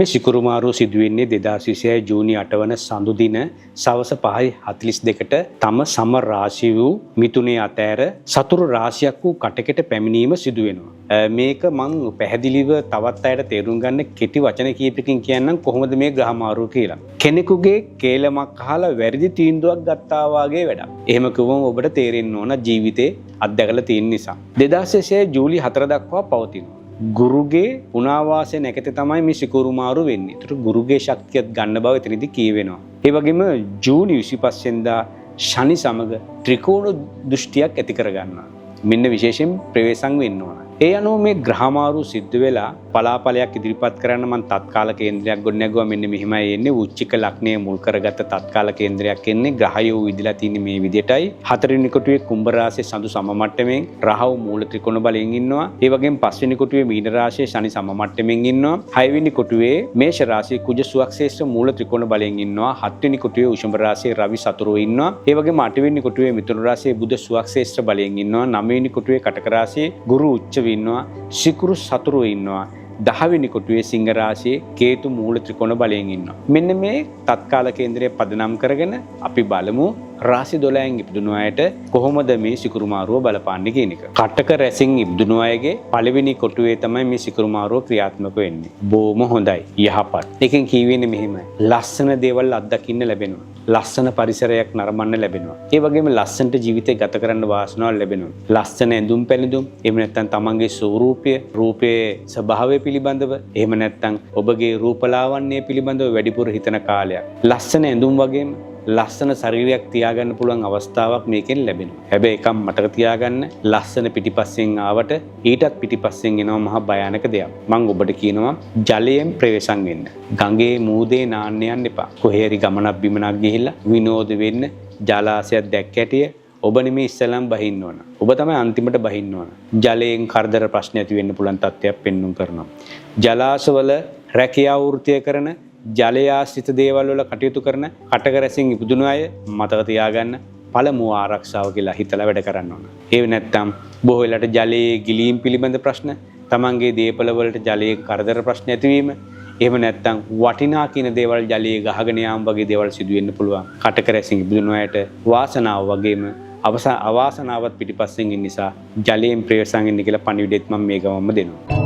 මේ සිකුරු මාරුව සිදුවෙන්නේ 2026 ජූනි 8 වන සඳු දින සවස 5:42ට තම සම රාශි වූ මිථුනයේ අතෑර සතුරු රාශියක් වූ කටකට පැමිණීම සිදු වෙනවා. මේක මම පැහැදිලිව තවත් අයට තේරුම් ගන්න කෙටි වචන කීපකින් කියන්නම් කොහොමද මේ ග්‍රහ මාරුව කියලා. කෙනෙකුගේ කේලමක් අහලා වැරදි තීන්දුවක් ගත්තා වාගේ වැඩක්. එහෙම කිව්වම ඔබට තේරෙන්න ඕන ජීවිතේ අත්දැකලා තියෙන නිසා. 2026 ජූලි 4 දක්වා පවතිනවා. ගුරුගේ පුනාවාසය නැකතේ තමයි මේ සිකුරු මාරු වෙන්නේ. ඒතර ගුරුගේ ශක්තියත් ගන්න බව එතනදී කියවෙනවා. ඒ වගේම ජූනි 25 වෙනිදා ශනි සමග ත්‍රිකෝණ දෘෂ්ටියක් ඇති කර ගන්නවා. මෙන්න විශේෂයෙන් ප්‍රවේශම් වෙන්න ඕන. ඒ අනුව මේ ග්‍රහ මාරු සිද්ධ වෙලා පලාපලයක් ඉදිරිපත් කරන්න මම තත්කාල කේන්ද්‍රයක් ගොඩනැගුවා. මෙන්න මෙහිමයි එන්නේ. උච්චික ලග්නය මුල් කරගත්ත තත්කාල කේන්ද්‍රයක් එන්නේ. ග්‍රහයෝ විදිලා තියෙන්නේ මේ විදියටයි. 4 වෙනි කොටුවේ කුම්භ රාශියේ සඳු සම මට්ටමින් රාහු මූල ත්‍රිකෝණ බලයෙන් ඉන්නවා. ඒ වගේම 5 වෙනි කොටුවේ මීන රාශියේ ශනි සම මට්ටමින් ඉන්නවා. 6 වෙනි කොටුවේ මේෂ රාශියේ කුජ සුවක්ෂේත්‍ර මූල ත්‍රිකෝණ බලයෙන් ඉන්නවා. 7 වෙනි කොටුවේ වෘෂභ රාශියේ රවි සතුරෝ ඉන්නවා. ඒ වගේම 8 වෙනි කොටුවේ මිථුන රාශියේ බුධ සුවක්ෂේත්‍ර බලයෙන් ඉන්නවා. 9 වෙනි කොටුවේ කටක රාශියේ ගුරු උච්චව ඉන්නවා. සිකුරු සතුරෝ ඉන්නවා. 10 වෙනි කොටුවේ සිංහ රාශියේ කේතු මූල ත්‍රිකෝණ බලයෙන් ඉන්නවා. මෙන්න මේ තත්කාල කේන්ද්‍රය පදනම් කරගෙන අපි බලමු රාශි 12න් ඉපදුණු අයට කොහොමද මේ සිකුරු මාරුව බලපාන්නේ කියන එක. කටක රැසින් ඉපදුණු අයගේ පළවෙනි කොටුවේ තමයි මේ සිකුරු මාරුව ක්‍රියාත්මක වෙන්නේ. බොහොම හොඳයි. යහපත්. එකෙන් කියවෙන්නේ මෙහෙමයි. ලස්සන දේවල් අත්දකින්න ලැබෙනවා. ලස්සන පරිසරයක් නරඹන්න ලැබෙනවා. ඒ වගේම ලස්සනට ජීවිතය ගත කරන්න වාසනාවක් ලැබෙනවා. ලස්සන ඇඳුම් පැළඳුම්, එහෙම නැත්නම් තමන්ගේ ස්වරූපය, රූපයේ ස්වභාවය පිළිබඳව, එහෙම නැත්නම් ඔබගේ රූපලාවන්‍ය පිළිබඳව වැඩිපුර හිතන කාලයක්. ලස්සන ඇඳුම් වගේම ලස්සන ශරීරයක් තියාගන්න පුළුවන් අවස්ථාවක් මේකෙන් ලැබෙනවා. හැබැයි එකක් මතක තියාගන්න, ලස්සන පිටිපස්සෙන් ආවට ඊටත් පිටිපස්සෙන් එනවා මහා භයානක දෙයක්. මම ඔබට කියනවා ජලයෙන් ප්‍රවේශම් වෙන්න. ගඟේ මූදේ නාන්න යන්න එපා. කොහේ හරි ගමනක් බිමනක් ගිහිල්ලා විනෝද වෙන්න ජලාශයක් දැක්ක හැටිය ඔබ නෙමේ ඉස්සලම් බහින්න ඕන. ඔබ තමයි අන්තිමට බහින්න ඕන. ජලයෙන් කරදර ප්‍රශ්න ඇති වෙන්න පුළුවන් තත්ත්වයක් පෙන්වුම් කරනවා. ජලාශවල රැකියාව වෘත්තිය කරන ජලය ආශ්‍රිත දේවල් වල කටයුතු කරන කටක රැසින් ඉපදුණු අය මතක තියාගන්න පළමුව ආරක්ෂාව කියලා හිතලා වැඩ කරන්න ඕන. ඒ නැත්නම් බොහෝ වෙලාවට ජලයේ ගිලීම් පිළිබඳ ප්‍රශ්න, තමන්ගේ දේපල වලට ජලයේ කරදර ප්‍රශ්න ඇතිවීම, එහෙම නැත්නම් වටිනා කියන දේවල් ජලයේ ගහගෙන යාම වගේ දේවල් සිදු වෙන්න පුළුවන්. කටක රැසින් ඉපදුණු අයට වාසනාව වගේම අවාසනාවත් පිටිපස්සෙන් ඉන්න නිසා ජලයෙන් ප්‍රවේශම් වෙන්න කියලා පණිවිඩෙත් මම මේ ගමම දෙනවා.